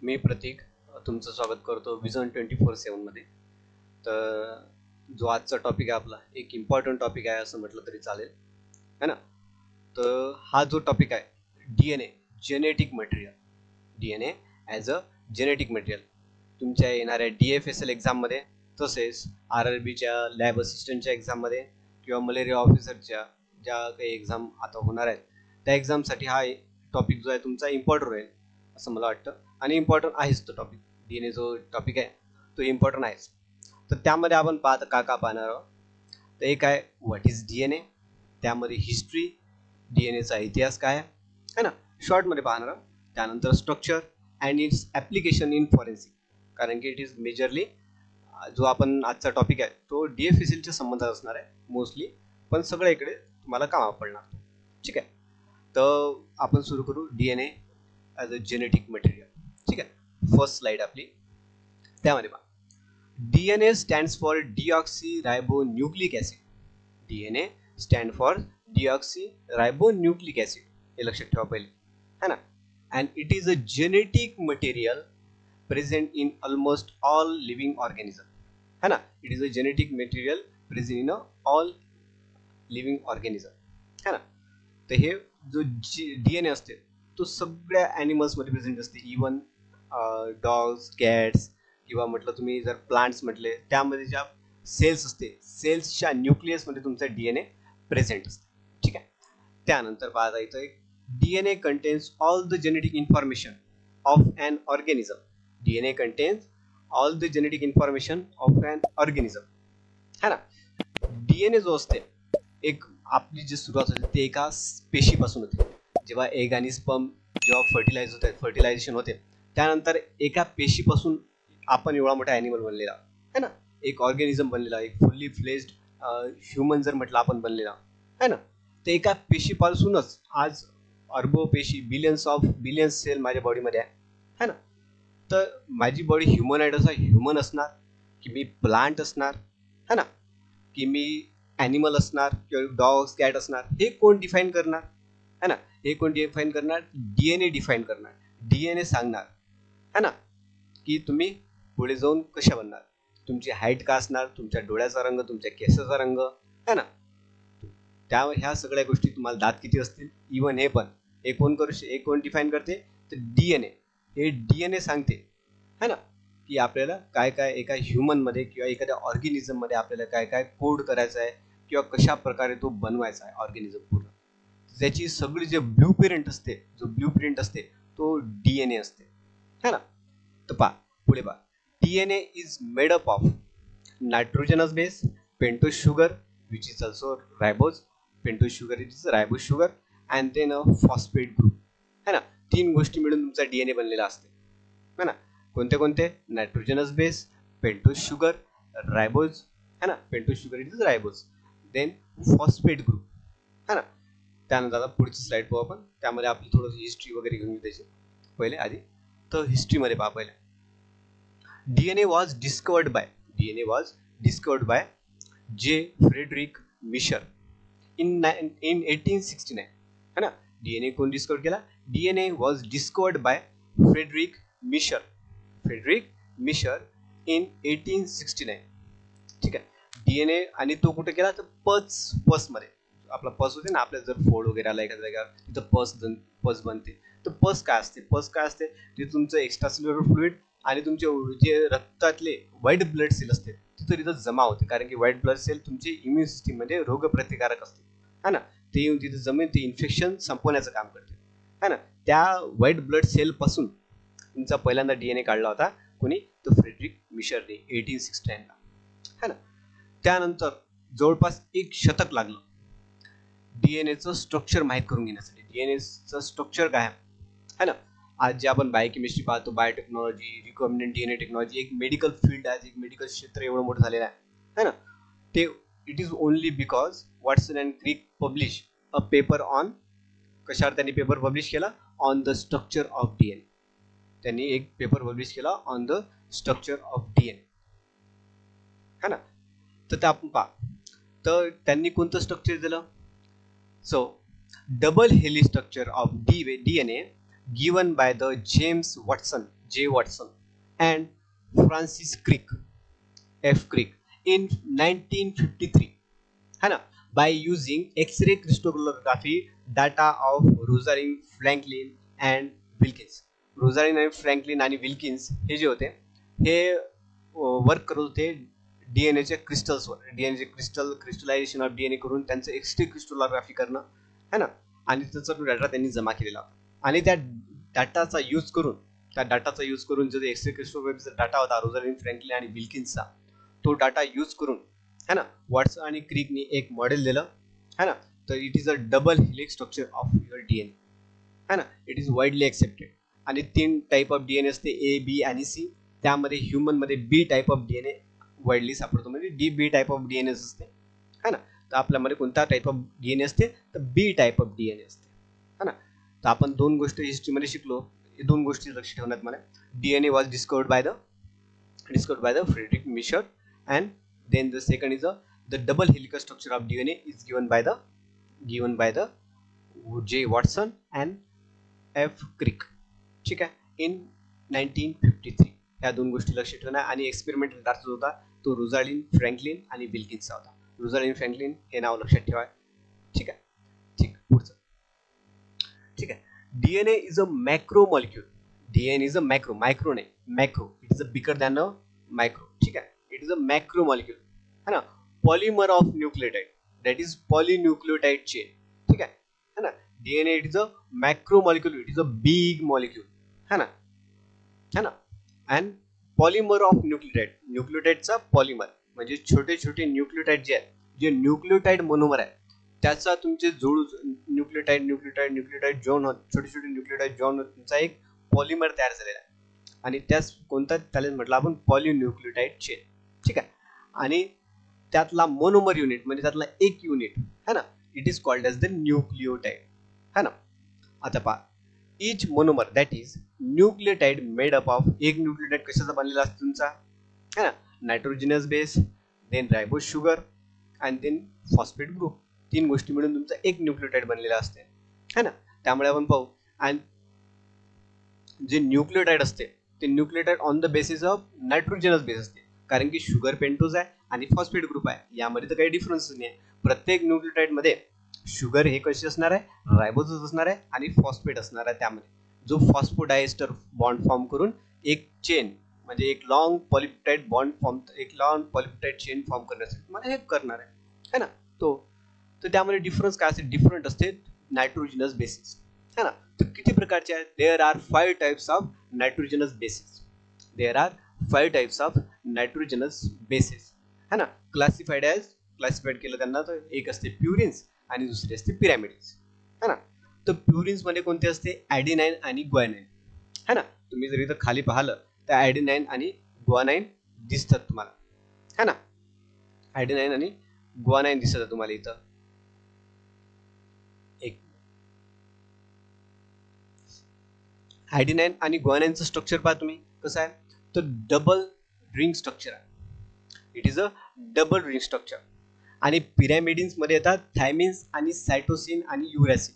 मी प्रतीक तुमचं स्वागत करतो विजन 24/7 मध्ये. तर जो आजचा टॉपिक आहे आपला एक इम्पॉर्टंट टॉपिक आहे असं म्हटलं तरी चालेल, है ना. तर हा जो टॉपिक आहे DNA genetic material, DNA as a genetic material तुमच्या येणाऱ्या DFSL एक्झाममध्ये, तसेच RRBच्या लॅब असिस्टंटच्या एक्झाममध्ये किंवा मलेरिया ऑफिसरच्या ज्या काही एक्झाम आता होणार आहेत त्या एक्झामसाठी हा टॉपिक जो आहे तुमचा इम्पॉर्टंट राहील असं मला वाटतं. आणि इम्पॉर्टंट आहेच तो टॉपिक. DNA जो टॉपिक आहे तो इम्पॉर्टंट आहेच. तर त्यामध्ये आपण का पाहणार आहोत. तर एक आहे व्हॉट इज DNA, त्यामध्ये हिस्ट्री, DNAचा इतिहास काय आहे ना, शॉर्टमध्ये पाहणार आहोत. त्यानंतर structure and it's application in forensic, कारण की इट इज मेजरली जो आपण आजचा टॉपिक आहे तो DFSLच्या संबंधात असणार आहे मोस्टली, पण सगळ्या इकडे तुम्हाला कामा पडणार. ठीक आहे, तर आपण सुरू करू DNA as a genetic material. ठीक आहे, फर्स्ट स्लाइड आपली. त्यामध्ये पहा, DNA stands for deoxy acid. DNA stand for deoxy acid, हे लक्षात ठेवा पहिले, है ना. And it is a genetic material present in almost all living organism, है ना. It is a genetic material present in all living organism, है ना. तर हे जो DNA असते तो सगळ्या ॲनिमल्समध्ये प्रेझेंट असते. इवन डॉग्स, कॅट्स किंवा म्हटलं तुम्ही जर प्लांट्स म्हटले त्यामध्ये ज्या सेल्स असते, सेल्सच्या न्यूक्लियसमध्ये तुमचा DNA प्रेझेंट असते. ठीक आहे. त्यानंतर पाहता इथं एक DNA contains all the genetic information of an organism. DNA contains all the genetic information of an organism, है ना. DNA जो असते, एक आपली जी सुरुवात होते ते एका पेशीपासून होते. जेव्हा एग आणि स्पर्म जेव्हा फर्टिलाइज होते, फर्टिलायझेशन होते, त्यानंतर एका पेशीपासून आपण एवढा मोठा ॲनिमल बनलेला है ना, एक ऑर्गॅनिझम बनलेला, एक फुल्ली फ्लेज्ड ह्युमन जर म्हटलं आपण बनलेला है ना. तर एका पेशीपासूनच आज अर्बो पेशी, बिलियन्स सेल माझ्या बॉडीमध्ये आहे, है ना. तर माझी बॉडी ह्युमन असणार की मी प्लांट असणार, है ना, की मी ॲनिमल असणार किंवा डॉग्स कॅट असणार, हे कोण डिफाईन करणार, है ना. हे कोण डिफाईन करणार, DNA डिफाईन करणार. DNA सांगणार, है ना, की तुम्ही पुढे जाऊन कशा बनणार, तुमची हाईट का असणार, तुमच्या डोळ्याचा रंग, तुमच्या केसाचा रंग, है ना. त्या ह्या सगळ्या गोष्टी, तुम्हाला दात किती असतील, इवन हे पण हे कोण डिफाईन करते, तर DNA. हे DNA सांगते, है ना, की आपल्याला काय काय एका ह्युमनमध्ये किंवा एखाद्या ऑर्गॅनिझममध्ये आपल्याला काय काय कोड करायचं आहे किंवा कशा प्रकारे तो बनवायचा आहे ऑर्गॅनिझम पूर्ण. त्याची सगळी जे ब्ल्यूप्रिंट असते तो DNA असते, है ना. तर पहा पुढे पहा, DNA is made up of nitrogenous base, pentose sugar which is also ribose, pentose sugar it is ribose sugar, and then a phosphate group, है ना. तीन गोष्टी मिळून तुमचा DNA बनलेला असते, है ना. कोणते कोणते, nitrogenous base, pentose sugar, ribose, है ना, pentose sugar it is ribose, then phosphate group, है ना. त्यानंतर आता पुढची स्लाइड पाहू आपण, त्यामध्ये आपली थोडंसं हिस्ट्री वगैरे घेऊन त्याची पहिले आधी. तर हिस्ट्रीमध्ये पहा पहिले, DNA was discovered by J. Frederick Michel in 1869, है ना. DNA कोण डिस्कवर केला, DNA was discovered by Frederick Michel in 1869. ठीक आहे. DNA आणि तो कुठे केला, तर पस मध्ये. आपला पस होते ना, आपल्या जर फोड वगैरे आला एखाद्या जागेवर, तिथं पस बनते. तर पस काय असते, ते तुमचं एक्स्ट्रासेल्युलर फ्लुइड आणि तुमचे जे रक्तातले व्हाईट ब्लड सेल असते तिथं जमा होते, कारण की व्हाईट ब्लड सेल तुमचे इम्युन सिस्टीम मध्ये रोगप्रतिकारक असते, है ना. ते येऊन तिथे जमीन ते इन्फेक्शन संपवण्याचं काम करते, है ना. त्या व्हाईट ब्लड सेल पासून तुमचा पहिल्यांदा DNA काढला होता कोणी, तो फ्रेडरिक मिशरने 1869 ला, है ना. त्यानंतर जवळपास एक शतक लागलं DNAचं स्ट्रक्चर माहीत करून घेण्यासाठी. DNAचं स्ट्रक्चर काय आहे ना. आज जे आपण बायोकेमिस्ट्री पाहतो, बायोटेक्नॉलॉजी, रिकॉम्बिनंट DNA टेक्नॉलॉजी, एक मेडिकल फील्ड आहे, एक मेडिकल क्षेत्र एवढं मोठं झालेलं आहे, है ना. ते it is only because Watson and Crick publish a paper on, कशावर त्यांनी पेपर पब्लिश केला, on the structure of DNA. त्यांनी एक पेपर पब्लिश केला on the structure of DNA, है ना. तर ते आपण पहा, तर त्यांनी कोणतं स्ट्रक्चर दिलं, सो डबल हेली structure of DNA given by the James J. Watson and Francis Crick, F. Crick in 1953, है ना, by using X-ray crystallography data of Rosalind Franklin and Wilkins. रोझालिन आणि फ्रँकलिन आणि विल्किन्स हे जे होते हे वर्क करत होते डीएनएच्या क्रिस्टल्सवर. डीएनएचे क्रिस्टलायझेशन ऑफ डीएनए करून त्यांचं एक्सरे क्रिस्टोलॉग्राफी करणं, है ना, आणि त्याचा डाटा त्यांनी जमा केलेला होता. आणि त्या डाटाचा यूज करून जो एक्सरे क्रिस्टोलॉग्राफीचा डाटा होता रोझालिन फ्रँकलिन आणि विल्किन्सचा, तो डाटा यूज करून, है ना, वॉटसन आणि क्रिकनी एक मॉडेल दिलं, है ना. तर it is a double helix structure of your DNA, है ना. It is widely accepted. आणि 3 टाईप ऑफ डीएनए असते, ए, बी आणि सी. त्यामध्ये ह्युमन मध्ये बी टाईप ऑफ डीएनए वाइडली सापडतो, म्हणजे बी टाईप ऑफ डीएनए असते, है ना. तर आपल्यामध्ये कोणता टाईप ऑफ डीएनए असते, तर बी टाईप ऑफ डीएनए असते, है ना. तर आपण 2 गोष्टी हिस्ट्रीमध्ये शिकलो. 2 गोष्टी लक्ष ठेवण्यात मला. DNA was discovered by the Friedrich Miescher, and then the second is the double helical structure of DNA is given by the J. Watson and F. Crick, ठीक आहे, in 1953. ह्या 2 गोष्टी लक्षात ठेवणं. आणि एक्सपेरिमेंटल डाटा जो होता तो रोझालिन फ्रँकलिन आणि विल्किन्सचा होता. रोझालिन फ्रँकलिन हे नाव लक्षात ठेवा, ठीक आहे. ठीक, पुढचं, ठीक आहे. DNA is a macro molecule. DNA is a macro नाही, macro. It is a bigger than a micro, ठीक आहे. It is a macro molecule, है ना. Polymer of nucleotide, that is polynucleotide chain, ठीक आहे, है ना. DNA it is a macro molecule, it is a big molecule, है ना, अँड पॉलिमर ऑफ न्यूक्लियोटाइडचा पॉलिमर म्हणजे छोटे छोटे न्यूक्लियोटाइड जे आहेत, जे न्यूक्लियोटाइड मोनोमर आहे, त्याचा तुमचे न्यूक्लियोटाइड जॉईन होत, छोटे छोटे न्यूक्लियोटाइड जॉईन होत तुमचा एक पॉलिमर तयार झालेला आहे. आणि त्याच कोणता त्याला म्हटलं आपण पॉलिन्यूक्लियोटाइड चेन, ठीक आहे. आणि त्यातला मोनोमर युनिट म्हणजे त्यातला एक युनिट, है ना, it is called as the nucleotide, है ना. आता पहा, each monomer that is nucleotide made up of, एक न्यूक्लियोटाइड कशाचा बनलेला असतो तुमचा, है ना, nitrogenous base, then ribose sugar and then phosphate group. 3 गोष्टी मिळून तुमचा एक न्यूक्लियोटाइड बनलेला असते, है ना. त्यामुळे आपण पाहू, आणि जे न्यूक्लियोटाइड असते ते nucleotide on the basis of nitrogenous base असते, कारण की शुगर पेंटोज आहे आणि फॉस्फेट ग्रुप आहे, यामध्ये तर काही डिफरन्स नाही आहे. प्रत्येक न्यूक्लियोटाइड मध्ये शुगर हे कशी असणार आहे, रायबोजच असणार आहे आणि फॉस्फेट असणार आहे. त्यामध्ये जो फॉस्फोडायस्टर बॉन्ड फॉर्म करून एक चेन म्हणजे एक लॉंग पॉलिपेप्टाइड बॉन्ड फॉर्म, एक लॉंग पॉलिपेप्टाइड चेन फॉर्म करण्यासाठी मला हेल्प करणार आहे, है ना. तर त्यामध्ये डिफरन्स काय असते, डिफरंट असते नायट्रोजनस बेसिस, है ना. तर किती प्रकारचे आहेत, there are 5 types of nitrogenous bases. है ना. क्लासिफाईड केलं त्यांना, तर एक असते प्युरिन्स आणि दुसरे असते पिरॅमिड्स, है ना. तर प्युरिन्स मध्ये कोणते असते, ॲडेनाइन आणि ग्वानाइन, है ना. तुम्ही जर इथं खाली पाहिलं तर ॲडेनाइन आणि ग्वानाइन दिसतात तुम्हाला, है ना. ॲडेनाइन आणि ग्वानाइन दिसतात तुम्हाला इथं. एक ॲडेनाइन आणि ग्वानाइनचं स्ट्रक्चर पहा तुम्ही कसं आहे, तर डबल रिंग स्ट्रक्चर आहे. It is a double ring structure. आणि पिरॅमिडिन्स मध्ये येतात थायमिन्स आणि सायटोसिन आणि युरॅसिन.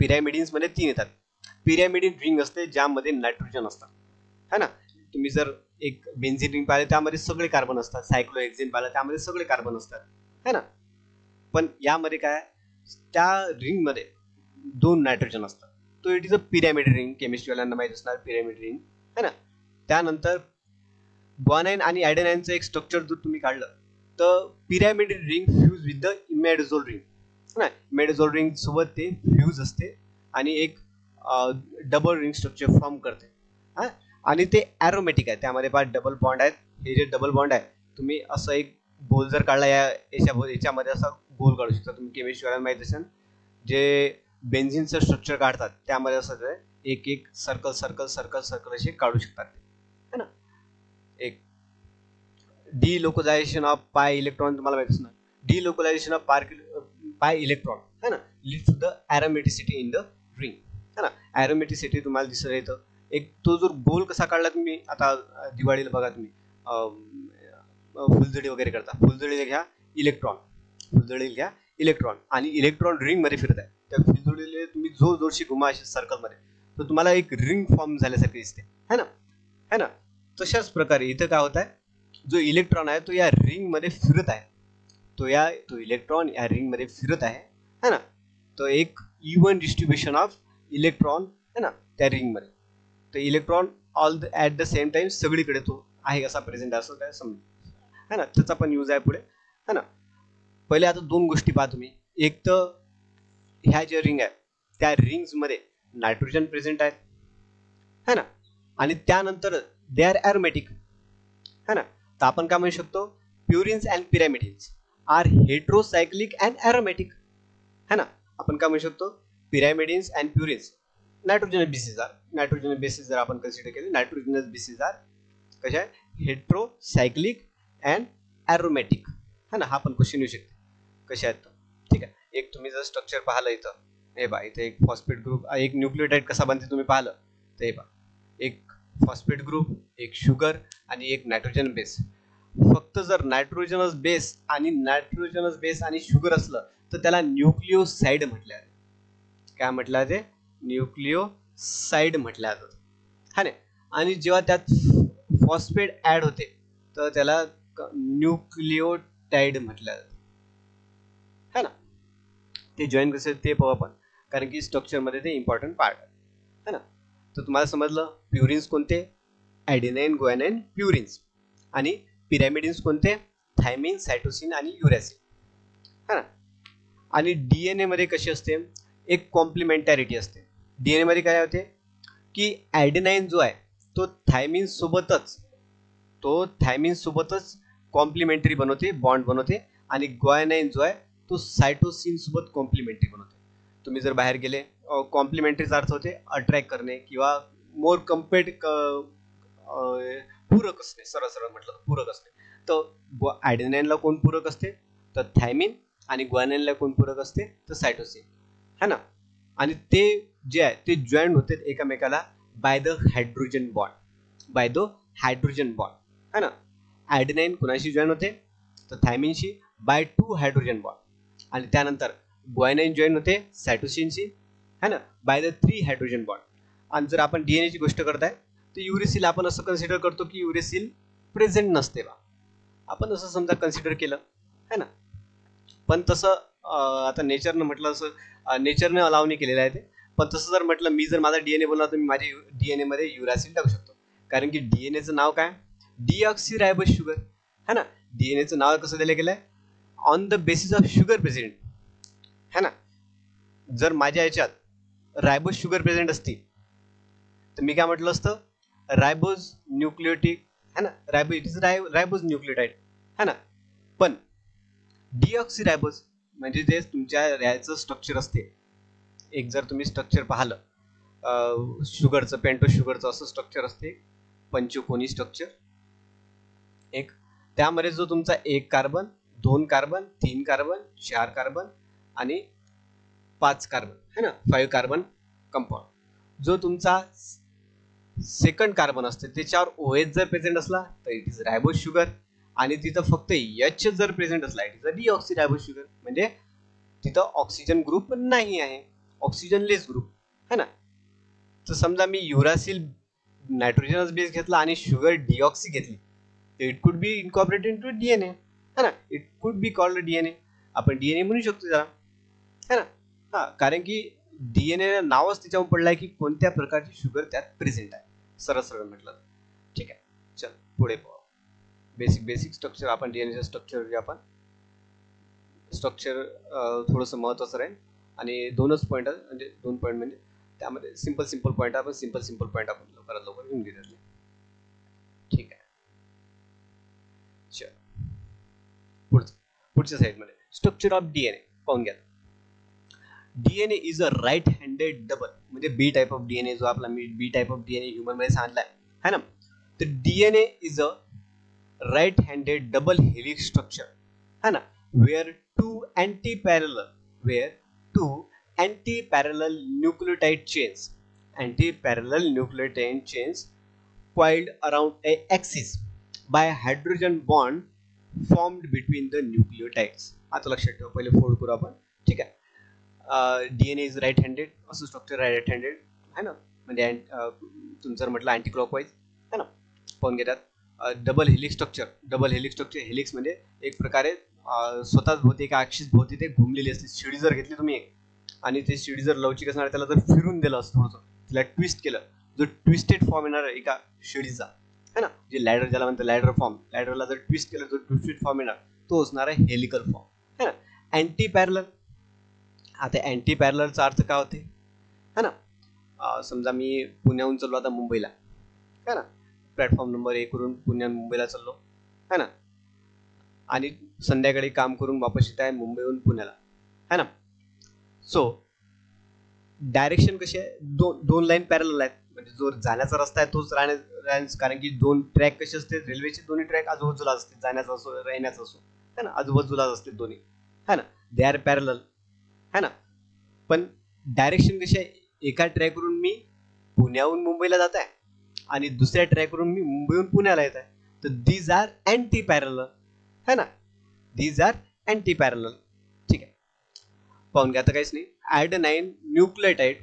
पिरॅमिडिन्स मध्ये 3 येतात. पिरॅमिडिन रिंग असते ज्यामध्ये नायट्रोजन असतात, है ना. तुम्ही जर एक बेन्झीन रिंग पाहिलं त्यामध्ये सगळे कार्बन असतात, सायक्लोहेक्झेन पाहिलं त्यामध्ये सगळे कार्बन असतात, है ना. पण यामध्ये काय, त्या रिंग मध्ये 2 नायट्रोजन असतात. तो it is a pyramid ring, केमिस्ट्रीवाल्यांना माहित असणार पिरॅमिड रिंग, है ना. त्यानंतर ग्वानाइन आणि ॲडेनाइनचं एक स्ट्रक्चर जर तुम्ही काढलं तर pyramid ring fused with the imidazole ring, है ना. इमॅडोझोल रिंग सोबत ते फ्यूज असते आणि एक डबल रिंग स्ट्रक्चर फॉर्म करते, हा. आणि ते ॲरोमॅटिक आहे, त्यामध्ये 5 डबल बॉन्ड आहेत. हे जे डबल बॉन्ड आहे, तुम्ही असं एक गोल जर काढला याच्यामध्ये असा गोल काढू शकता तुम्ही. केमिस्ट्रीवाल्यांना माहित असेल, जे बेन्झीनचं स्ट्रक्चर काढतात त्यामध्ये असं एक एक सर्कल सर्कल सर्कल सर्कल असे काढू शकतात, है ना. एक डिलोकलायझेशन ऑफ पाय इलेक्ट्रॉन तुम्हाला माहित असणार. डिलोकलायझेशन ऑफ पाय इलेक्ट्रॉन, है ना, lead to the aromaticity in the ring, है ना. ॲरोमॅटिसिटी तुम्हाला दिसत येतं. एक तो जो गोल कसा काढला तुम्ही, आता दिवाळीला बघा तुम्ही फुलझडी वगैरे करता, फुलझडीला घ्या इलेक्ट्रॉन आणि इलेक्ट्रॉन रिंग मध्ये फिरत आहे, त्या फुलझडीला तुम्ही जोरशी घुमा अशा सर्कल मध्ये, तर तुम्हाला एक रिंग फॉर्म झाल्यासारखी दिसते, है ना. है ना. तशाच प्रकारे इथं काय होत आहे, जो इलेक्ट्रॉन आहे तो या रिंग मध्ये फिरत आहे, तो इलेक्ट्रॉन या रिंग मध्ये फिरत आहे, है ना. तो एक इवन डिस्ट्रीब्युशन ऑफ इलेक्ट्रॉन है ना त्या रिंग मध्ये. तर electron all at the same time सगळीकडे तो आहे असा प्रेझेंट असं काय समजा, है ना. त्याचा पण यूज आहे पुढे, है ना. पहिले आता दोन गोष्टी पहा तुम्ही. एक तर ह्या ज्या रिंग आहे त्या रिंग्स मध्ये नायट्रोजन प्रेझेंट आहेत, है ना. आणि त्यानंतर दे आर ॲरोमॅटिक, है ना. तर आपण काय म्हणू शकतो, purines and pyrimidines are heterocyclic and aromatic, है ना. आपण काय म्हणू शकतो, pyrimidines and purines nitrogenous bases are, nitrogenous bases जर आपण कन्सिडर केले, नायट्रोजनस बेसिस आर कशा आहे, हेट्रोसायक्लिक अँड ॲरोमॅटिक, है ना. हा पण क्वेश्चन येऊ शकते कशा आहेत. ठीक आहे. एक तुम्ही जर स्ट्रक्चर पाहिलं इथं, हे बा इथे एक फॉस्फेट ग्रुप, एक न्यूक्लियोटाइड कसा बनते तुम्ही पाहिलं तर हे बा एक फॉस्फेट ग्रुप, एक शुगर आणि एक नायट्रोजन बेस. फक्त जर नायट्रोजनस बेस आणि शुगर असलं तर त्याला न्यूक्लिओसाइड म्हटलं आहे. काय म्हटलं ते, न्यूक्लिओसाइड म्हटलं जातं, हा नाही. आणि जेव्हा त्यात फॉस्फेट ऍड होते तर त्याला न्यूक्लिओटाइड म्हटलं जातं, है ना. ते जॉईन कसे ते पाहू आपण, कारण की स्ट्रक्चर मध्ये ते इम्पॉर्टंट पार्ट आहे, है ना. तर तुम्हाला समजलं प्युरिन्स कोणते, ॲडेनाइन गुआनाइन प्युरिन्स, आणि पिरॅमिडिन्स कोणते, थायमिन सायटोसिन आणि युरॅसिल, है ना. आणि डीएनए मध्ये कशी असते, एक कॉम्प्लिमेंटॅरिटी असते. डीएनए मध्ये काय होते की ॲडेनाइन जो आहे तो थायमिन सोबतच कॉम्प्लिमेंटरी बनवते, बॉन्ड बनवते, आणि ग्वायनाइन जो आहे तो सायटोसिन सोबत कॉम्प्लिमेंटरी बनवते. तुम्ही जर बाहेर गेले, कॉम्प्लिमेंटरीचा अर्थ होते अट्रॅक्ट करणे किंवा मोर पूरक असणे, सरळ म्हटलं तर पूरक असणे. तर ॲडेनाइनला कोण पूरक असते तर थायमिन, आणि ग्वायनाइनला कोण पूरक असते तर सायटोसिन, है ना. आणि ते जे आहे ते जॉईंट होते एकमेकाला बाय द हायड्रोजन बॉन्ड, है ना. ॲडेनाइन कुणाशी जॉईन होते तर थायमिनशी बाय 2 हायड्रोजन बॉन्ड, आणि त्यानंतर ग्वायनाइन जॉईन होते सायटोसिनशी, है ना, बाय द 3 हायड्रोजन बॉन्ड. आणि जर आपण डीएनए ची गोष्ट करताय तर युरेसिल आपण असं कन्सिडर करतो की युरेसिल प्रेझेंट नसते बा, आपण असं समजा कन्सिडर केलं, है ना. पण तसं आता नेचरनं म्हटलं असं, नेचरने अलाव नाही केलेलं आहे ते. पण तसं जर म्हटलं, मी जर माझा डीएनए बोलला तर मी माझ्या डीएनए मध्ये युरासिल टाकू शकतो, कारण की डीएनएचं नाव काय, डीऑक्सिरायबोस शुगर, है ना. डीएनएचं नाव कसं दिलं गेलंय, on the basis of sugar present, है ना. जर माझ्या याच्यात रायबोस शुगर प्रेझेंट असती तर मी काय म्हटलं असतं, रायबोज न्यूक्लियोटिक, है ना, रायबोज न्यूक्लियोटाइड, है ना. पण डीऑक्सिरायबोज म्हणजे जे तुमच्या याचं स्ट्रक्चर असते, एक जर तुम्ही स्ट्रक्चर पाहिलं शुगरचं, पेंटो शुगरचं असं स्ट्रक्चर असते, पंचकोनी स्ट्रक्चर. एक त्यामध्ये जो तुमचा 1 कार्बन, 2 कार्बन, 3 कार्बन, 4 कार्बन आणि 5 कार्बन, है ना, 5 कार्बन कंपाऊंड. जो तुमचा सेकंड कार्बन असते त्याच्यावर OH जर प्रेझेंट असला तर इट इज रायबोज शुगर, आणि तिथं फक्त H जर प्रेझेंट असला इट इज अ डीऑक्सिरायबोज शुगर, म्हणजे तिथं ऑक्सिजन ग्रुप नाही आहे, ऑक्सिजनलेस ग्रुप, है ना. तर समजा मी युरासिल नायट्रोजनस बेस घेतला आणि शुगर डीऑक्सी घेतली तर it could be incorporated into DNA, है ना. It could be called DNA, आपण डीएनए म्हणू शकतो त्याला, है ना. हा, कारण की डीएनए नावच त्याच्यावर पडलाय की कोणत्या प्रकारची शुगर त्यात प्रेझेंट आहे, सरळ म्हटलं. ठीक आहे, चल पुढे पाहू. बेसिक स्ट्रक्चर, आपण डीएनएचं स्ट्रक्चर थोडंसं महत्वाचं राहील, आणि दोनच पॉईंट म्हणजे 2 पॉईंट, म्हणजे त्यामध्ये सिंपल पॉईंट आपण लवकरात लवकर घेऊन घेतले. ठीक आहे, चल पुढच्या साईडमध्ये स्ट्रक्चर ऑफ डीएनए पाहून घ्या. DNA is a right handed double, म्हणजे बी टाइप ऑफ डीएनए जो आपला B type of DNA human मध्ये सांगितलाय, है ना. तर DNA is a right handed double helix structure, है ना, where two anti-parallel nucleotide chains coiled around a axis by hydrogen bond formed between the nucleotides. आता लक्षात ठेवा, पहिले फोल्ड करू आपण. ठीक आहे, डीएनए इज राईट हँडेड असं स्ट्रक्चर, राईट हँडेड, है ना, म्हणजे तुमचं म्हटलं अँटी क्लॉकवाईज, है ना. पाहून घेतात double helix structure. Double helix structure, helix म्हणजे एक प्रकारे स्वतःच भोवती एका ॲक्सिस भोवती ते घुमलेली असते. शिडी जर घेतली तुम्ही एक आणि ते शिडी जर लवचिक असणार त्याला जर फिरून दिलं असं थोडंसं, तिला ट्विस्ट केलं, जो ट्विस्टेड फॉर्म येणार आहे एका शिडीचा है ना, जे लॅडर ज्याला म्हणतात लॅडर फॉर्म, लॅडरला जर ट्विस्ट केलं जो ट्विस्टेड फॉर्म येणार तो असणार आहे हेलिकल फॉर्म है ना. अँटी पॅरलल, आता अँटी पॅरललचा अर्थ काय होते है ना. समजा मी पुण्याहून चाललो आता मुंबईला है ना, प्लॅटफॉर्म नंबर 1 वरून पुण्याहून मुंबईला चाललो है ना, आणि संध्याकाळी काम करून वापस येत आहे मुंबईहून पुण्याला है ना. सो डायरेक्शन कशी आहे, दोन लाईन पॅरलल आहेत, म्हणजे जो जाण्याचा रस्ता आहे तोच राहण्याचा, कारण की दोन ट्रॅक कसे असते, रेल्वेचे दोन्ही ट्रॅक आजूबाजूला असते, जाण्याचा असो राहण्याचा असो है ना, आजूबाजूलाच असते दोन्ही है ना, दे आर पॅरलल है ना. पण डायरेक्शन कशी आहे, एका ट्रॅकवरून मी पुण्याहून मुंबईला जात आहे आणि दुसऱ्या ट्रॅकवरून मी मुंबईहून पुण्याला येत आहे, तर दीज आर अँटी पॅरलल है ना, दीज आर अँटी पॅरलल. ठीक आहे, पाहून घ्या आता काहीच नाही. Adenine nucleotide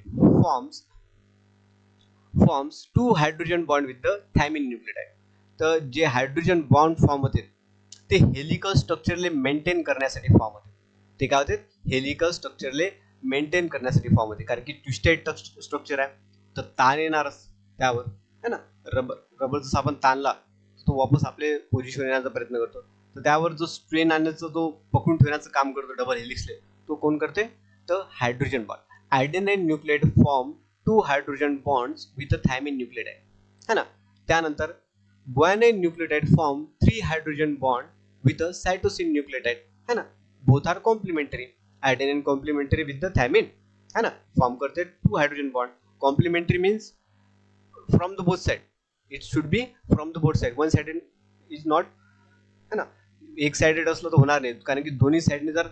forms 2 hydrogen bond with the thymine nucleotide. तर जे हायड्रोजन बॉन्ड फॉर्म होते ते हेलिकल स्ट्रक्चरले मेंटेन करण्यासाठी फॉर्म होते. ते काय होते, हेलिकल स्ट्रक्चरले मेंटेन करण्यासाठी फॉर्म होते, कारण की ट्विस्टेड स्ट्रक्चर आहे तर ताण येणारच त्यावर है ना. रबर जसं आपण ताणला तो वापस आपले पोझिशन येण्याचा प्रयत्न करतो, तर त्यावर जो स्ट्रेन आणण्याचा जो पकडून ठेवण्याचं काम करतो डबल हेलिक्सले, तो कोण करते, तर hydrogen bond. Adenine nucleotide form 2 hydrogen bonds with a thymine nucleotide है ना. त्यानंतर guanine nucleotide form 3 hydrogen bond with a cytosine nucleotide है ना. Both are complementary. Adenine complementary with the thymine है ना, फॉर्म करते 2 hydrogen bond. Complementary means from the both side, it should be from the both side, one sided is not है ना. एक sided असलं तर होणार नाही, कारण की दोन्ही साइडने जर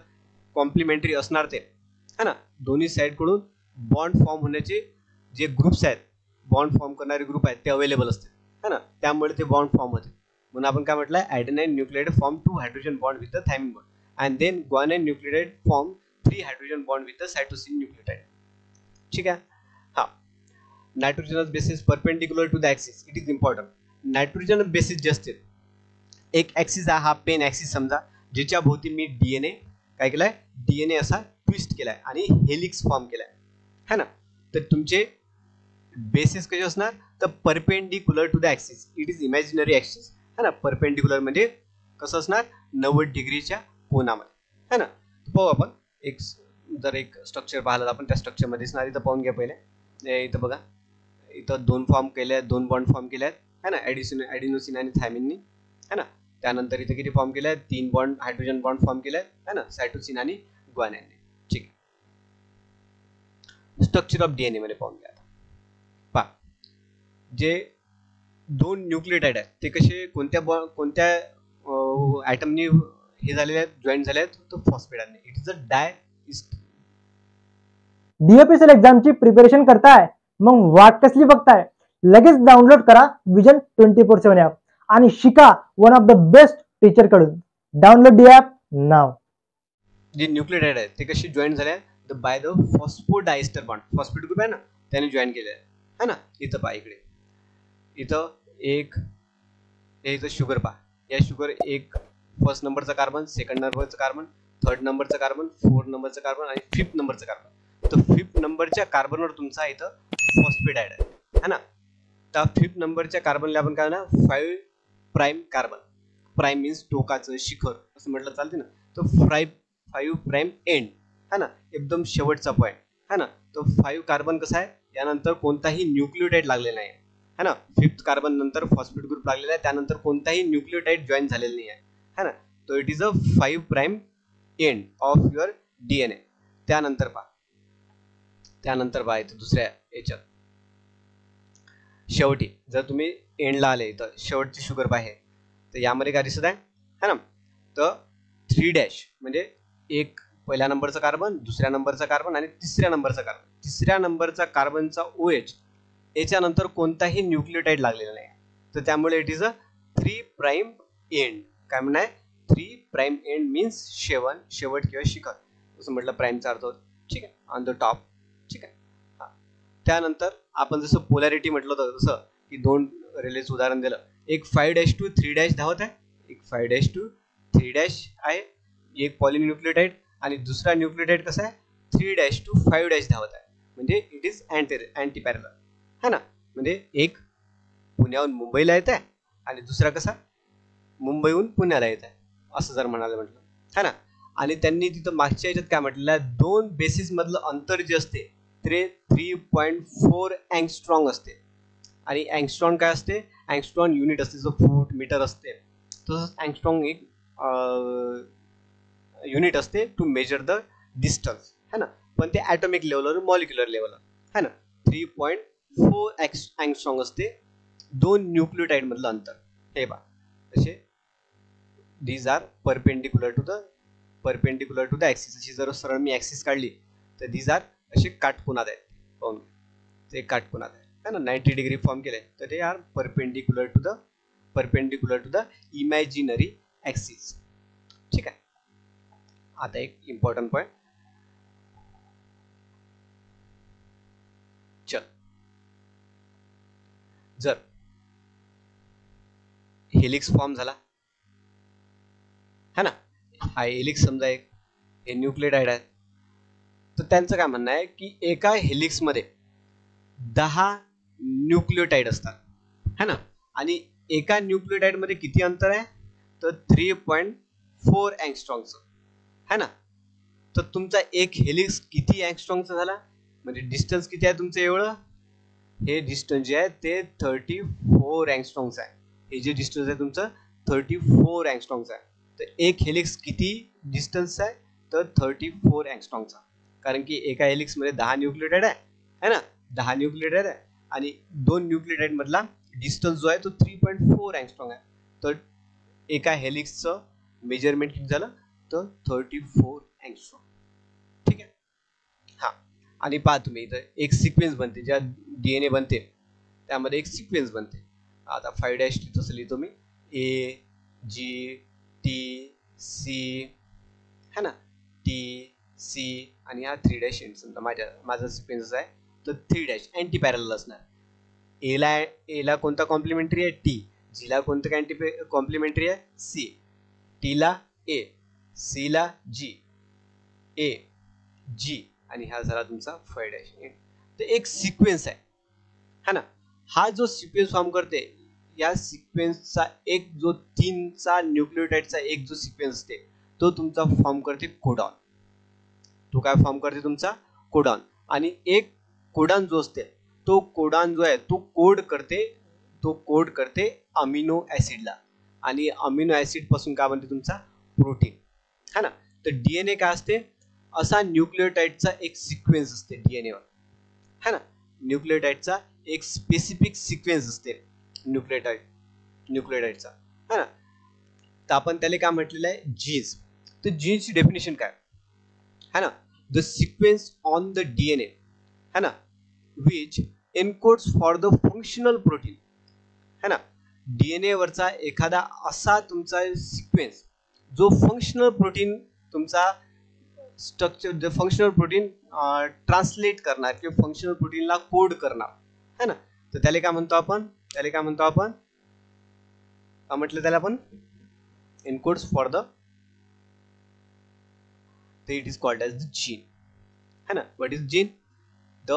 कॉम्प्लिमेंटरी असणार ते है ना, दोन्ही साइडकडून बॉन्ड फॉर्म होण्याचे जे ग्रुप्स आहेत, बॉन्ड फॉर्म करणारे ग्रुप आहेत ते अवेलेबल असते है ना, त्यामुळे ते बॉन्ड फॉर्म होते. म्हणून आपण काय म्हटलं, adenine nucleotide form 2 hydrogen bond with the thymine bond, and then guanine nucleotide form 3 hydrogen bond with the cytosine nucleotide. ठीक आहे. हा, nitrogenous bases perpendicular to the axis, it is important. Nitrogen bases जे असते, एक axis हा pen axis समजा, ज्याच्या भोवती मी डीएनए काय केलाय, डीएनए असा ट्विस्ट केलाय आणि हेलिक्स फॉर्म केलाय है ना. तर तुमचे बेसिस कसे असणार, तर perpendicular to the axis, it is imaginary axis है ना. परपेंडिक्युलर म्हणजे कसं असणार, 90 डिग्रीच्या कोनामध्ये है ना. पाहू आपण एक, जर एक स्ट्रक्चर पाहिलं आपण त्या स्ट्रक्चरमध्ये असणार, इथं पाहून घ्या पहिले. इथं बघा, इथं 2 फॉर्म केले आहेत, 2 बॉन्ड फॉर्म केले आहेत है ना, ॲडिनोसिन आणि थायमिननी है ना. त्यानंतर इथे किती फॉर्म केले आहेत, 3 बॉन्ड हायड्रोजन बॉन्ड फॉर्म केले आहेत है ना, सायटोसिन आणि ग्वानिनने. ठीक आहे, स्ट्रक्चर ऑफ डीएनए मध्ये पाहून घ्या. पहा, जे 2 न्यूक्लियोटाइड आहेत ते कसे कोणत्या ॲटमनी हे झालेले आहेत, जॉईंट झाले आहेत, तर फॉस्फेटाने. इट इज अ डीएपीएसएल एक्झामची प्रिपरेशन करताय, मग वाट कसली बघताय, लगेच डाउनलोड करा विजन 24/7 ॲप आणि शिका one of the best teacher कडून. डाउनलोड दी ॲप नाव. जे न्यूक्लियोटाइड आहेत ते कशी जॉईन झाले आहेत, by the phosphodiester bond, phosphate group आहे ना त्याने जॉईन केले आहे ना. इथं पहा, इकडे इथं एक, इथं शुगर पहा, या शुगर एक फर्स्ट नंबरचा कार्बन, सेकंड नंबरचा कार्बन, थर्ड नंबरचा कार्बन, फोर्थ नंबरचा कार्बन आणि फिफ्थ नंबरचा कार्बन. तर फिफ्थ नंबरच्या कार्बनवर तुमचा इथं फॉस्फेटाइड आहे ना. तर फिफ्थ नंबरच्या कार्बनला आपण काय ना 5 प्राइम कार्बन, प्राइम मीन्स टोकाचं शिखर असं म्हटलं चालते ना. तर 5 प्राइम एंड है ना, एकदम शेवटचा पॉईंट है ना. तो 5 कार्बन कसा आहे, यानंतर कोणताही न्यूक्लियोटाइड लागलेला नाही है ना. फिफ्थ कार्बन नंतर फॉस्फेट ग्रुप लागलेला आहे, त्यानंतर कोणताही न्यूक्लियोटाइड जॉईन झालेला नाही आहे ना. तो it is a 5 prime end of your DNA. त्यानंतर पहा इथं दुसऱ्या याच्यात शेवटी जर तुम्ही एंडला आले तर शेवटची शुगर पाहिजे, तर यामध्ये काय दिसत आहे है ना, तर 3' म्हणजे एक पहिल्या नंबरचा कार्बन, दुसऱ्या नंबरचा कार्बन आणि तिसऱ्या नंबरचा कार्बन. तिसऱ्या नंबरचा कार्बनचा OH याच्यानंतर कोणताही न्यूक्लियोटाइड लागलेला नाही, तर त्यामुळे it is a 3 prime end. काय म्हणणार, 3 प्राइम एंड मीन्स शेवट किंवा शिखर असं म्हटलं, प्राइमचा अर्थ. ठीक आहे, ऑन द टॉप. ठीक आहे. त्यानंतर आपण जसं पोलॅरिटी म्हटलं होतं, जसं की 2 रिलेचं उदाहरण दिलं, एक 5' to 3' धावत आहे, एक 5' to 3' आहे, एक पॉलिन्यूक्लियोटाइड, आणि दुसरा न्यूक्लियोटाइड कसा आहे 3' to 5' धावत आहे, म्हणजे इट इज अँटी पॅरलल है ना. म्हणजे एक पुण्याहून मुंबईला येत आहे आणि दुसरा कसा मुंबईहून पुण्याला येत आहे, असं जर म्हणायला म्हटलं है ना. आणि त्यांनी तिथं मागच्या याच्यात काय म्हटलेलं आहे, दोन बेसिस मधलं अंतर जे असते ते 3.4 अँगस्ट्रॉंग असते. आणि अँगस्ट्रॉंग काय असते, अँगस्ट्रॉंग युनिट असते, जो फूट मीटर असते, तसंच अँगस्ट्रॉंग एक युनिट असते टू मेजर द डिस्टन्स है ना. पण ते ॲटॉमिक लेवलवर मॉलिक्युलर लेवलवर है ना. 3.4 अँगस्ट्रॉंग असते दोन न्यूक्लियोटाइड मधलं अंतर. हे बा असे these are perpendicular to the axis. अशी जर सरळ मी ॲक्सिस काढली तर these are असे काटकोनात आहेत, पाहून ते काटकोनात आहे ना, 90 डिग्री फॉर्म केले तर ते are perpendicular to the imaginary axis. ठीक आहे. आता एक इम्पॉर्टंट पॉइंट, चल जर हेलिक्स फॉर्म झाला है ना, हा हेलिक्स समजा एक हे न्यूक्लियोटाइड आहे, तर त्यांचं काय म्हणणं आहे की एका हेलिक्स मध्ये 10 न्यूक्लियोटाइड असतात है ना. आणि एका न्यूक्लियोटाइड मध्ये किती अंतर आहे तर 3.4 अँगस्ट्रॉंगचं है ना. तर तुमचा एक हेलिक्स किती अँगस्ट्रॉंगचा झाला, म्हणजे डिस्टन्स किती आहे तुमचं एवढं, हे डिस्टन्स जे आहे ते 34 अँगस्ट्रॉंगचं आहे. हे जे डिस्टन्स आहे तुमचं 34 अँगस्ट्रॉंगचं आहे. तर एक हेलिक्स किती डिस्टन्स आहे तर 34 अँगस्ट्रॉंगचा, कारण की एका हेलिक्स मध्ये 10 न्यूक्लियोटाइड आहे ना, 10 न्यूक्लियोटाइड आहे आणि दोन न्यूक्लियोटाइड मधला डिस्टन्स जो आहे तो 3.4 अँगस्ट्रॉंग आहे. तर एका हेलिक्सचं मेजरमेंट किती झालं तर 34 अँगस्ट्रॉंग. ठीक आहे. हा, आणि पहा तुम्ही इथं एक सिक्वेन्स बनते, ज्या DNA बनते त्यामध्ये एक सिक्वेन्स बनते. आता 5' तसं लिहितो मी, AGTC है ना, TC आणि हा 3' एंड. समजा माझा सिक्वेन्स आहे तर 3' अँटी पॅरलल असणार. एला कोणता कॉम्प्लिमेंटरी आहे T, जीला कोणतं अँटी कॉम्प्लिमेंटरी आहे C, Tला A, Cला G, A G आणि हा झाला तुमचा 5'. तर एक सिक्वेन्स आहे है ना. हा जो सिक्वेन्स फॉर्म करते, या सिक्वेन्सचा एक जो 3चा न्यूक्लियोटाइडचा एक जो सिक्वेन्स असते तो तुमचा फॉर्म करते कोडॉन. तो काय फॉर्म करते तुमचा कोडॉन. आणि एक कोडॉन जो असते तो कोडॉन जो आहे तो कोड करते अमिनो ऍसिडला, आणि अमिनो ऍसिड पासून काय बनते तुमचा प्रोटीन है ना. तर DNA काय असते, असा न्यूक्लियोटाइडचा एक सिक्वेन्स असते DNA वर है ना. न्यूक्लियोटाइडचा एक स्पेसिफिक सिक्वेन्स असते न्यूक्लियोटाइडचा है ना. तर आपण त्याला काय म्हटलेलं आहे जीन्स. तर जीन्सची डेफिनेशन काय है ना, the sequence on the DNA है ना which encodes for the functional protein है ना. DNA वरचा एखादा असा तुमचा सिक्वेन्स जो फंक्शनल प्रोटीन तुमचा स्ट्रक्चर, फंक्शनल प्रोटीन ट्रान्सलेट करणार किंवा फंक्शनल प्रोटीनला कोड करणार है ना. तर त्याला काय म्हणतो आपण, काय म्हटलं त्याला आपण, encodes for the, it is called as the gene है ना. What is gene, the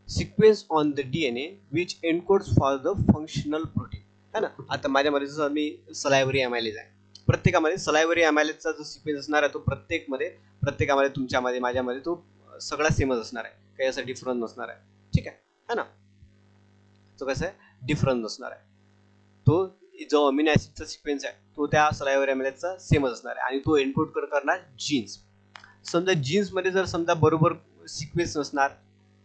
sequence on the DNA which encodes for the functional protein है ना. आता माझ्यामध्ये जसं मी सलायव्हरी अमायलेज आहे, प्रत्येकामध्ये सलायव्हरी अमायलेजचा जो सिक्वेन्स असणार आहे तो प्रत्येकामध्ये तुमच्यामध्ये माझ्यामध्ये तो सगळा सेमच असणार आहे, काही असा डिफरन्स नसणार आहे. ठीक आहे है ना. तो कसं आहे डिफरन्स नसणार आहे. तो जो अमिनो ऍसिडचा सिक्वेन्स आहे तो त्या सलायव्हरी अमायलेजचा सेमच असणार आहे, आणि तो एनकोड करणार जीन्स. समजा जीन्स मध्ये जर समजा बरोबर सिक्वेन्स नसणार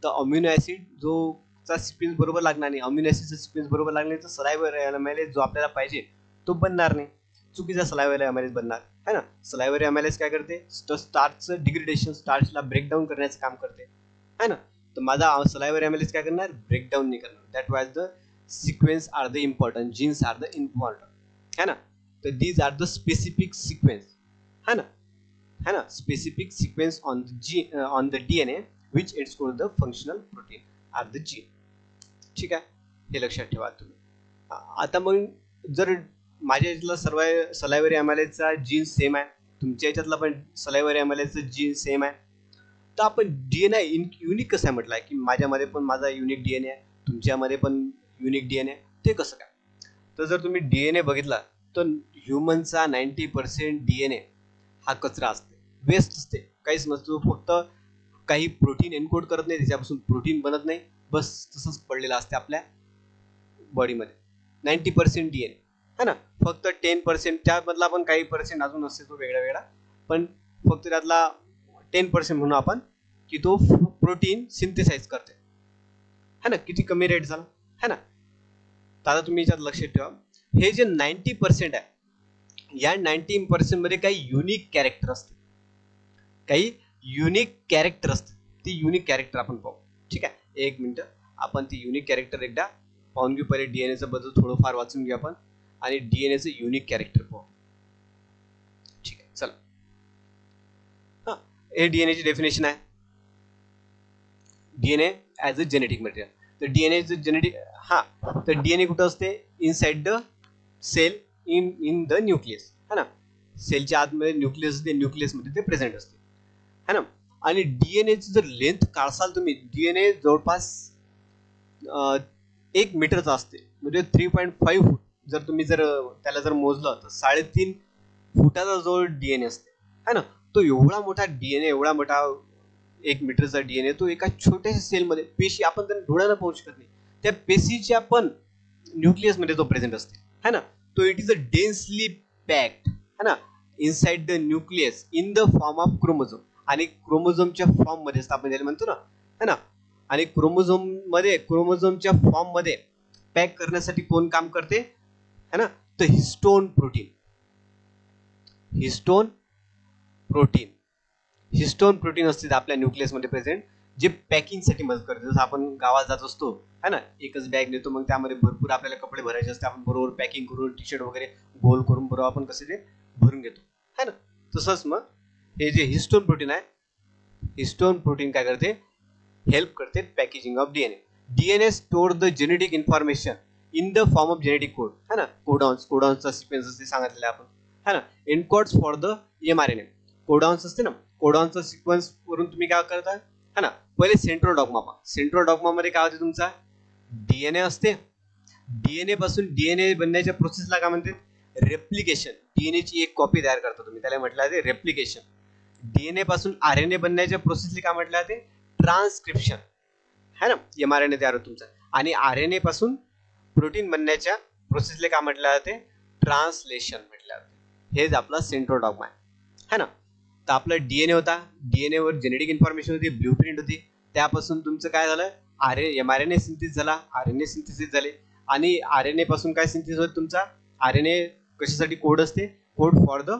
तर अमिनो ऍसिड जो चा सिक्वेन्स बरोबर लागणार नाही, अमिनो ऍसिडचा सिक्वेन्स बरोबर लागणार तर सलायव्हरी अमायलेज जो आपल्याला पाहिजे तो बनणार नाही, चुकीचा सलायव्हरी अमायलेज बनणार है ना. सलायव्हरी अमायलेज काय करते, स्टार्चचं डिग्रेडेशन, स्टार्चला ब्रेकडाऊन करण्याचं काम करते है ना. तर माझा सलायव्हरी अमायलेज काय करणार, ब्रेकडाऊन नाही करणार. That was the sequence are the important, genes are the important है ना. तर these are the specific sequence है ना, specific sequence on the DNA which encodes the functional protein are the gene. ठीक आहे, हे लक्षात ठेवा तुम्ही आता मग जर माझ्या याच्यातला सर्व सलायवरी अमायलेजचा जीन सेम आहे, तुमच्या याच्यातला पण सलायवरी अमायलेजचा जीन सेम आहे, तर आपण डीएनए युनिक कसं आहे म्हटलं आहे की माझ्यामध्ये पण माझा युनिक डीएनए आहे, तुमच्यामध्ये पण युनिक डीएनए, ते कसं काय? तर जर तुम्ही डीएनए बघितला तर ह्युमनचा 90% डीएनए हा कचरा असते, वेस्ट असते, काहीच नसतो, फक्त काही प्रोटीन एन्कोड करत नाही, त्याच्यापासून प्रोटीन बनत नाही, बस तसंच पडलेलं असते आपल्या बॉडीमध्ये. 90% डीएनए है ना, फक्त 10% त्यामधला पण काही पर्सेंट अजून असते तो वेगळा वेगळा, पण फक्त त्यातला 10% म्हणून आपण की तो प्रोटीन सिंथेसाइज करते है ना, किती कमी रेट झाला है ना. तर आता तुम्ही याच्यात लक्षात ठेवा, हे जे 90% आहे, या 90% मध्ये काही युनिक कॅरेक्टर असते, काही युनिक कॅरेक्टर असते, ती युनिक कॅरेक्टर आपण पाहू. ठीक आहे, एक मिनिट, आपण ती युनिक कॅरेक्टर एकदा पाहून घेऊ. पहिले डीएनएचं बद्दल थोडंफार वाचून घेऊ आपण आणि डीएनएचं युनिक कॅरेक्टर पाहू. ठीक आहे, चला. हा, हे डीएनएची डेफिनेशन आहे, DNA as a genetic material. तर डीएनएचं जेनेटिक, हा, तर डीएनए कुठं असते? Inside the cell, in the nucleus है ना, सेलच्या आतमध्ये न्यूक्लियस असते, न्यूक्लियसमध्ये ते प्रेझेंट असते है ना. आणि डीएनएची जर लेंथ काढसाल तुम्ही, डीएनए जवळपास 1 मीटरचा असते, म्हणजे 3.5 फूट. जर तुम्ही जर त्याला जर मोजलं तर 3.5 फुटाचा जो डीएनए असते है ना, तो एवढा मोठा डीएनए, एवढा मोठा 1 मीटरचा डीएनए, तो एका छोट्याशा सेलमध्ये, पेशी आपण त्यांना डोळ्यानं पाहू शकत नाही, त्या पेशीच्या पण न्यूक्लियसमध्ये तो प्रेझेंट असते है ना. तो it is a densely packed है ना, inside the nucleus in the form of chromosome, आणि क्रोमोझोमच्या फॉर्म मध्ये आपण त्याला म्हणतो ना है ना. आणि क्रोमोझोमच्या फॉर्म मध्ये पॅक करण्यासाठी कोण काम करते है ना, तर हिस्टोन प्रोटीन. हिस्टोन प्रोटीन असते आपल्या न्यूक्लियस मध्ये प्रेझेंट, जे पॅकिंग साठी मदत करते. जसं आपण गावात जात असतो है ना, एकच बॅग नेतो, मग त्यामध्ये भरपूर आपल्याला कपडे भरायचे असते, आपण बरोबर पॅकिंग करून टी शर्ट वगैरे गोल करून बरोबर आपण कसे ते भरून घेतो है ना. तसंच मग हे जे हिस्टोन प्रोटीन आहे, हिस्टोन प्रोटीन काय करते? हेल्प करते packaging of DNA. DNA store the genetic information in the form of genetic code है ना, कोडॉन्सचा सिक्वेन्स असते सांगितलेला आपण है ना. एन्कोड्स फॉर द एमआरएनए, कोडॉन्स असते ना, कोडॉन्सचा सिक्वेन्स वरून तुम्ही काय करता है ना. पहिले सेंट्रोडॉग्मा पहा, सेंट्रोडॉग्मा मध्ये काय होते? तुमचा डीएनए असते, डीएनए पासून डीएनए बनण्याच्या प्रोसेसला काय म्हणते? रेप्लिकेशन. डीएनए ची एक कॉपी तयार करता तुम्ही, त्याला म्हटलं जाते रेप्लिकेशन. डीएनए पासून आरएनए बनण्याच्या प्रोसेसला काय म्हटलं जाते? ट्रान्सक्रिप्शन है ना, एमआरएनए तयार होतो तुमचा. आणि आरएनए पासून प्रोटीन बनण्याच्या प्रोसेसला काय म्हटलं जाते? ट्रान्सलेशन म्हटलं जाते. हेच आपला सेंट्रोडॉग्मा आहे ना. तर आपला डीएनए होता, डीएनए वर जेनेटिक इन्फॉर्मेशन होती, ब्ल्यूप्रिंट होती, त्यापासून तुमचं काय झालं? एमआरएनए सिंथेसिस झाला, आरएनए सिंथेसिस झाले, आणि आरएनए पासून काय सिंथेसिस होते तुमचा? आरएनए कशासाठी कोड असते? Code for the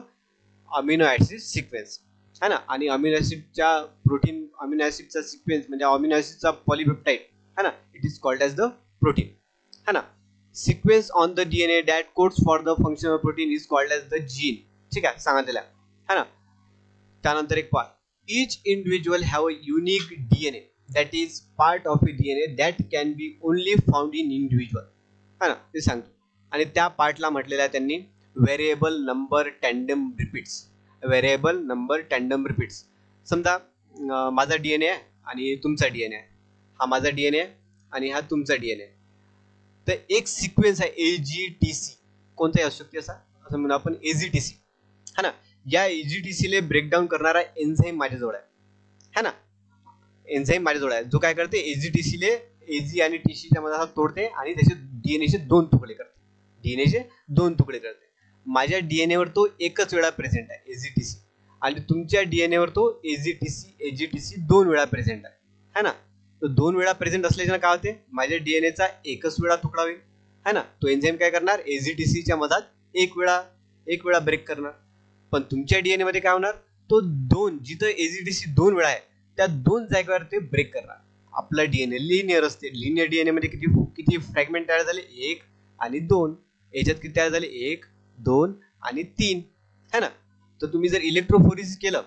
amino acid sequence है ना. आणि अमिनो ऍसिडच्या प्रोटीन, अमिनो ऍसिडचा सिक्वेन्स म्हणजे अमिनो ऍसिडचा पॉलीपेप्टाइड है ना, it is called as the protein है ना. Sequence on the DNA that codes for the function of protein is called as the gene. ठीक आहे, सांगितलेलं है ना. त्यानंतर एक पहा, each individual have a unique DNA that is part of a DNA that can be only found in individual है ना, ते सांगतो. आणि त्या पार्टला म्हटलेलं आहे त्यांनी variable number tandem repeats. Variable number tandem repeats. समजा माझा डीएनए आहे आणि तुमचा डीएनए आहे, हा माझा डीएनए आहे आणि हा तुमचा डीएनए. तर एक सिक्वेन्स आहे एजीटीसी, कोणताही असू शकते असा, असं म्हणून आपण एजीटीसी है ना. या एजीटीसी ले ब्रेकडाऊन करणारा एन्झाईम माझ्याजवळ आहे ना, एन्झाईम माझ्याजवळ आहे, जो काय करते? एजीटीसी ले एजी आणि टीसीच्या मध्ये तोडते आणि त्याचे डीएनएचे 2 तुकडे करते, डीएनएचे 2 तुकडे करते. माझ्या डीएनए वर तो एकच वेळा प्रेझेंट आहे एजीटीसी, आणि तुमच्या डीएनए वर तो एजीटीसी 2 वेळा प्रेझेंट आहे है ना. तो 2 वेळा प्रेझेंट असल्याने काय होते? माझ्या डीएनएचा एकच वेळा तुकडा होईल है ना. तो एन्झाईम काय करणार? एजीटीसीच्या मधात एक वेळा ब्रेक करणार. पण तुमच्या डीएनए मध्ये काय होणार? तो 2, जिथं एजीटीसी 2 वेळा आहे त्या 2 जागेवर ते ब्रेक करणार. आपला डीएनए लिनियर असते, लिनियर डीएनए मध्ये किती फ्रॅगमेंट तयार झाले? 1 आणि 2. याच्यात किती तयार झाले? 1, 2 आणि 3 है ना. तर तुम्ही जर इलेक्ट्रोफोरेसिस केलं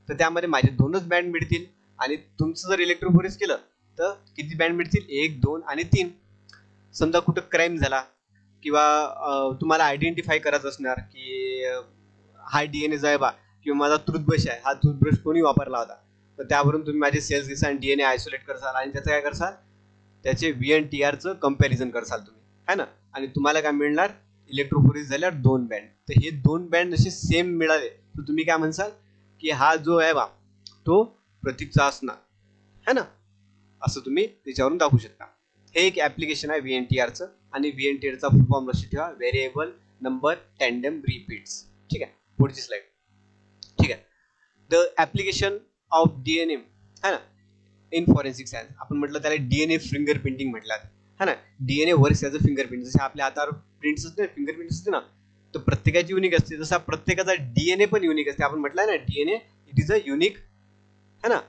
तर त्यामध्ये माझे 2च बँड मिळतील, आणि तुमचं जर इलेक्ट्रोफोरेसिस केलं तर किती बँड मिळतील? 1, 2 आणि 3. समजा कुठं क्राईम झाला किंवा तुम्हाला आयडेंटिफाय करायचं असणार की हा DNA जो आहे बा किंवा माझा टूथब्रश आहे, हा टूथब्रश कोणी वापरला होता, तर त्यावरून तुम्ही माझे सेल्स घेसाल आणि DNA आयसोलेट करसाल आणि त्याचं काय करसाल, त्याचे VNTRचं कंपॅरिझन करसाल तुम्ही, है ना. आणि तुम्हाला काय मिळणार, इलेक्ट्रोफोरेसिस झाल्यावर 2 बँड. तर हे 2 बँड जसे सेम मिळाले तर तुम्ही काय म्हणसाल की हा जो आहे बा तो प्रतीकचा असणार, है ना. असं तुम्ही त्याच्यावरून दाखवू शकता. हे एक ऍप्लिकेशन आहे VNTRचं. आणि VNTRचा फुल फॉर्म लक्षात ठेवा, व्हेरिएबल नंबर टँडम रिपीट्स. ठीक आहे, पुढची स्लाइड. ठीक आहे, द ऍप्लिकेशन ऑफ DNA है ना इन फॉरेन्सिक सायन्स. आपण म्हटलं त्याला DNA फिंगर प्रिंटिंग म्हटलं है ना. DNA works as a fingerprint. जसे आपल्या हातावर प्रिंट्स असते, फिंगरप्रिंट असते ना, तर प्रत्येकाची युनिक असते. जसा प्रत्येकाचा DNA पण युनिक असते. आपण म्हटलं ना DNA it is a unique, है ना.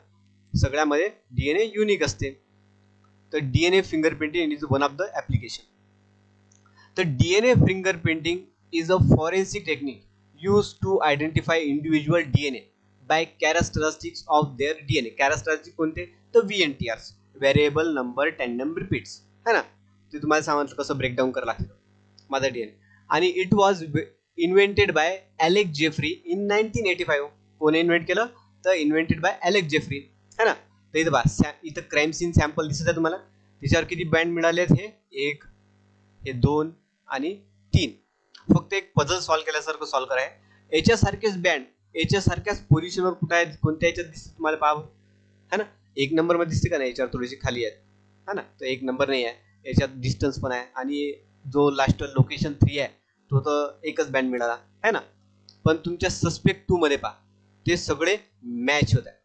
सगळ्यामध्ये DNA युनिक असते. तर DNA fingerprinting is one of the application. तर DNA fingerprinting is a forensic technique used to identify individual DNA by characteristics of their DNA. Characteristics कोणते, तर VNTRs, variable number tandem repeats, है ना. ते तुम्हाला सांगितलं कसं ब्रेकडाऊन करावं लागतं माझा DNA. आणि it was invented by Alex Jeffrey in 1985. कोणी इन्व्हेंट केलं, तर इन्व्हेंटेड बाय एलेक्स जेफ्री, है ना. तर इथं बा इथं क्राईम सीन सॅम्पल दिसत आहे तुम्हाला. त्याच्यावर किती बँड मिळाले आहेत, हे 1, हे 2 आणि 3. फक्त एक पझल सॉल्व्ह केल्यासारखं सॉल्व्ह करा. याच्यासारखेच बँड याच्यासारख्याच पोझिशनवर कुठे आहेत, कोणत्या याच्यात दिसते तुम्हाला पाहा, है ना. 1 नंबर मध्ये दिसते का नाही, याच्यावर थोडीशी खाली आहेत, है ना. तर 1 नंबर नाही आहे, याच्यात डिस्टन्स पण आहे. आणि जो लास्ट लोकेशन 3 आहे तो तर एकच बँड मिळाला, है ना. पण तुमच्या सस्पेक्ट 2 मध्ये पहा, ते सगळे मॅच होत आहे.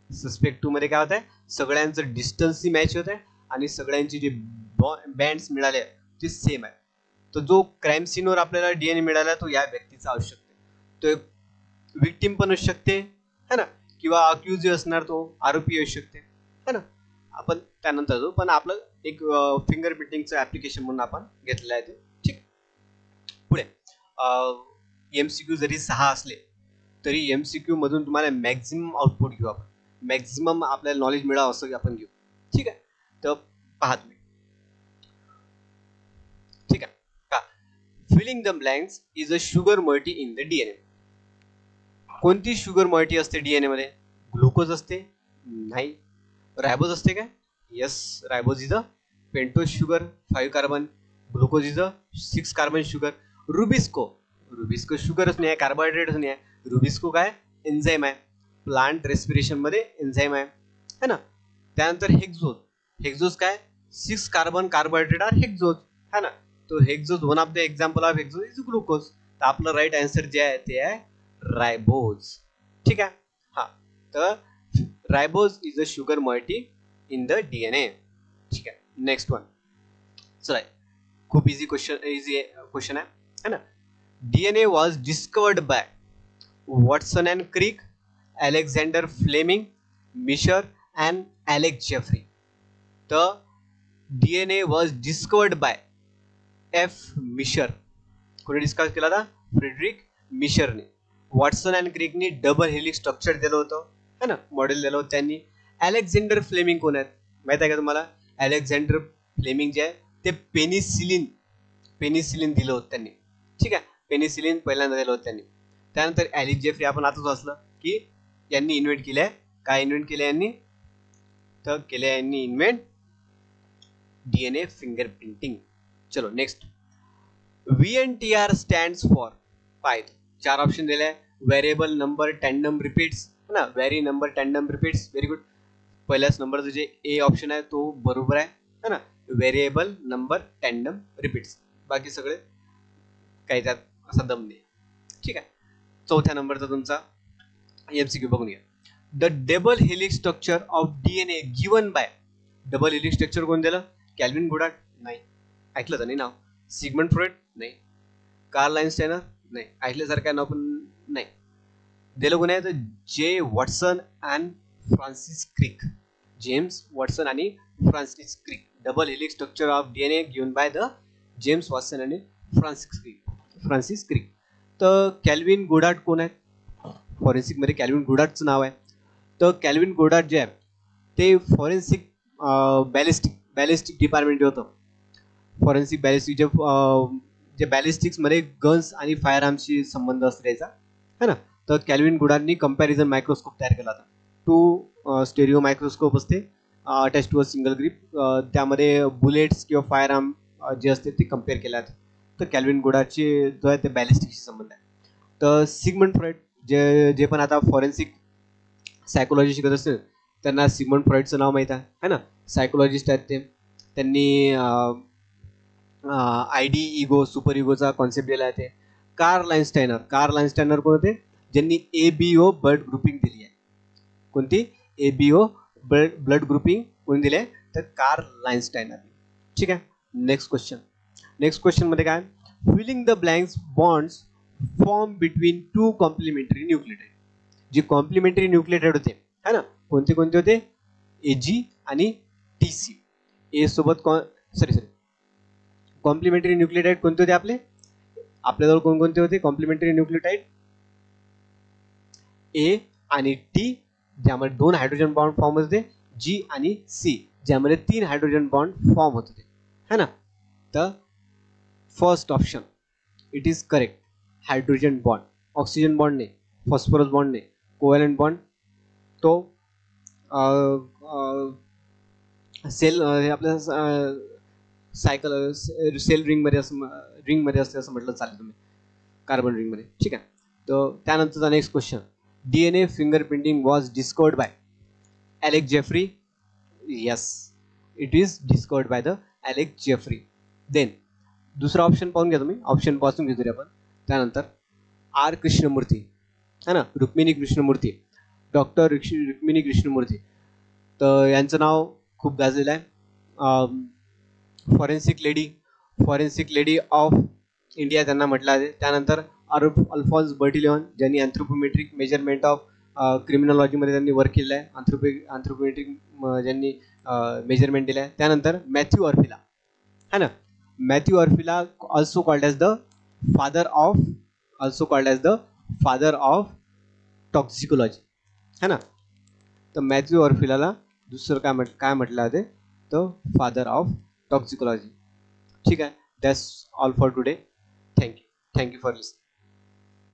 सस्पेक्ट 2 मध्ये काय होत आहे, सगळ्यांचं डिस्टन्सही मॅच होत आहे आणि सगळ्यांची जे बँड्स मिळाले ते सेम आहे. तर जो क्राईम सीनवर आपल्याला DNA मिळाला तो या व्यक्तीचा असू शकते. तो एक विक्टिम पण असू शकते, है ना, किंवा अक्यूज असणार तो आरोपी असू शकते, है ना. आपण त्यानंतर जो पण आपलं एक फिंगर प्रिंटिंगचं ऍप्लिकेशन म्हणून आपण घेतलेलं आहे ते. ठीक. पुढे MCQ जरी 6 असले तरी MCQ मधून तुम्हाला मॅक्झिमम आउटपुट घेऊ आपण, मॅक्झिमम आपल्याला नॉलेज मिळावं असं आपण घेऊ. ठीक आहे, तर पहा तुम्ही. ठीक आहे, filling the blanks is a sugar moiety in the DNA. कोणती शुगर मॉइटी असते DNA मध्ये, ग्लुकोज असते, नाही. रायबोज असते काय, yes, ribose is a pentose sugar 5 carbon, glucose is a 6 carbon sugar. Rubisco शुगरच नाही आहे, कार्बोहायड्रेटच नाही आहे. रुबिस्को काय, एन्झाईम आहे, प्लांट रेस्पिरेशन मध्ये एन्झाईम आहे, है ना. त्यानंतर हेक्झोज काय, 6 कार्बन कार्बोहायड्रेट आर हेक्झोज, है ना. तो hexose one of the example of hexose is glucose. तर आपलं राईट आन्सर जे आहे ते आहे रायबोज. ठीक आहे, हा. तर ribose is a sugar moiety in the DNA. ठीक आहे, नेक्स्ट वन. चला, खूप इझी क्वेश्चन आहे, है ना. DNA was discovered by Watson and Crick, Alexander Fleming, Miescher and Alex Jeffrey. तर DNA was discovered by F. Miescher. कोणी discuss केला होता, फ्रेडरिक मिशरने. वॉटसन अँड क्रिकने डबल हेलिक्स स्ट्रक्चर दिलं होतं, है ना, मॉडेल दिलं होतं त्यांनी. अलेक्झांडर फ्लेमिंग कोण आहेत माहित आहे का तुम्हाला. अलेक्झांडर फ्लेमिंग जे आहे ते पेनिसिलिन दिलं होतं त्यांनी. ठीक आहे, पेनिसिलिन पहिल्यांदा दिलं होतं त्यांनी. त्यानंतर एलेक्स जेफ्री आपण आताच वाचलं की यांनी इन्व्हेंट केलंय. काय इन्व्हेंट केलं यांनी, तर केलं यांनी इन्व्हेंट DNA फिंगर प्रिंटिंग. चलो नेक्स्ट. VNTR स्टँड्स फॉर काय, 4 ऑप्शन दिले आहे. व्हेरिएबल नंबर टँडम रिपीट्स, है ना, very number tandem repeats, very good. पहिल्याच नंबरचं जे A ऑप्शन आहे तो बरोबर आहे, है ना. व्हेरिएबल नंबर टँडम रिपीट्स, बाकी सगळे काही त्यात असा दम नाही. ठीक आहे, चौथ्या नंबरचा तुमचा MCQ बघून घ्या. The double helix structure of DNA given bye. Double helix structure कोण दिलं, कॅल्विन गुडार्ट, नाही. ऐकलं तर नाही नाव. सिगमंड फ्रॉइड, नाही. कार्ल आइन्स्टाईनर, नाही. ऐकल्यासारखं नाव पण नाही. दिलं कोण आहे, तर जे Watson and Francis Crick. James Watson आणि Francis Crick. Double helix structure of DNA given by the James Watson आणि फ्रान्सिस क्रिक. तर कॅल्विन गोडार्ट कोण आहेत, फॉरेन्सिक मध्ये कॅल्विन गोडार्टचं नाव आहे. तर कॅल्विन गोडार्ट जे आहे ते फॉरेन्सिक बॅलिस्टिक डिपार्टमेंट जे होतं, फॉरेन्सिक बॅलिस्टिक जे जे बॅलिस्टिक्समध्ये गन्स आणि फायर आर्मशी संबंध असतो त्याचा, है ना. तर कॅल्विन गुडांनी कंपॅरिझन मायक्रोस्कोप तयार केला होता. 2 स्टेरिओ मायक्रोस्कोप असते attach to a single grip, त्यामध्ये बुलेट्स किंवा फायर आर्म जे असते ते कम्पेअर केले जाते. तर कॅल्विन गुडाचे जो आहे ते बॅलिस्टिक्सशी संबंध आहे. तर सिगमंड फ्रॉइड जे पण आता फॉरेन्सिक सायकोलॉजी शिकत असतील त्यांना सिगमंड फ्रॉइडचं नाव माहीत आहे, है ना. सायकोलॉजिस्ट आहेत ते. त्यांनी आयडी इगो सुपर इगोचा कॉन्सेप्ट दिला आहे. ते कार्ल आइन्स्टायनर कोण होते, ज्यांनी ABO ब्लड ग्रुपिंग दिली आहे. कोणती ABO ब्लड ग्रुपिंग कोणी दिले, तर कार्ल आइन्स्टायनर. ठीक आहे. नेक्स्ट क्वेश्चन मध्ये काय, filling the blanks bonds form between 2 complementary nucleotide. जी कॉम्प्लिमेंटरी न्यूक्लियोटाइड होते, है ना, कोणते होते, AG आणि TC. ए सोबत कॉम्प्लिमेंटरी न्यूक्लियोटाइड कोणते होते आपल्याजवळ कोणकोणते होते कॉम्प्लिमेंटरी न्यूक्लियोटाइड, A आणि T ज्यामध्ये 2 हायड्रोजन बॉन्ड फॉर्म होते, G आणि C ज्यामध्ये 3 हायड्रोजन बॉन्ड फॉर्म होत होते, है ना. तर first option it is correct. Hydrogen bond, oxygen bond नाही, फॉस्फरस बॉन्ड नाही, कोव्हॅलेंट बॉन्ड तो सेल आपल्या सायकल सेल रिंगमध्ये असते असं म्हटलं चालेल तुम्ही, कार्बन रिंगमध्ये. ठीक आहे. तर त्यानंतरचा next question, DNA fingerprinting was discovered by Alex Jeffrey. Yes, it is discovered by the Alex Jeffrey. Then दुसरा ऑप्शन पाहून घ्या तुम्ही, ऑप्शन पासून घेतो आपण. त्यानंतर R कृष्णमूर्ती, है ना, रुक्मिणी कृष्णमूर्ती, डॉक्टर रुक्मिणी कृष्णमूर्ती. तर यांचं नाव खूप गाजलेलं आहे. फॉरेन्सिक लेडी ऑफ इंडिया त्यांना म्हटलं आहे. त्यानंतर अल्फॉन्स बर्टिलिऑन ज्यांनी अँथ्रोपोमेट्रिक मेजरमेंट ऑफ क्रिमिनॉलॉजीमध्ये त्यांनी वर्क केलं आहे, अँथ्रोपोमेट्रिक ज्यांनी मेजरमेंट दिलं आहे. त्यानंतर मॅथ्यू ऑर्फिला, है ना, Mathieu Orfila also called as the father of toxicology, है ना. तर मॅथ्यू ऑर्फिलाला दुसरं काय म्हटलं आहे, तर फादर ऑफ टॉक्सिकोलॉजी. ठीक आहे. That's all for today. Thank you for listening.